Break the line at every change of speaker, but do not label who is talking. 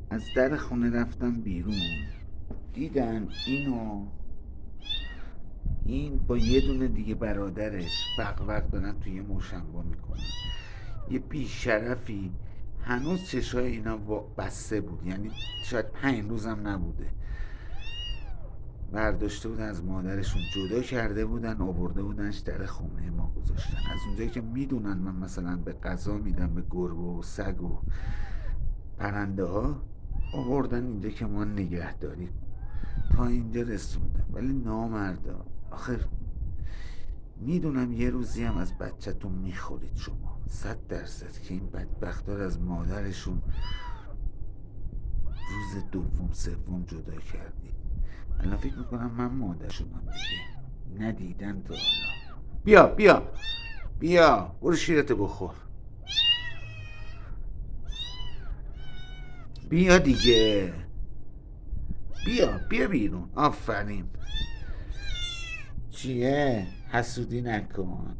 از در خونه رفتم بیرون، دیدن این با یه دونه دیگه برادرش وق دارن توی موشنبا میکنن. یه بیشرفی هنوز چشای اینا بسته بود، یعنی شاید 5 روزم نبوده، برداشته بودن از مادرشون جدا کرده بودن، آورده بودنش در خونه ما گذاشتن. از اونجایی که میدونن من مثلا به غذا میدم به گربه و سگ و پرنده ها، آوردن اینجا که ما نگهداری تا اینجا رسوندن. ولی نامردا، آخه میدونم یه روزی هم از بچه‌تون میخورید شما، 100% که این بدبختا رو از مادرشون روز دوم سوم جدا کردید. الان فکر میکنم من مادرشونم دیگه، ندیدن تا حالا. بیا برو شیرتو بخور. بیا دیگه، بیا بیرون. آفرین. چیه؟ حسودی نکن.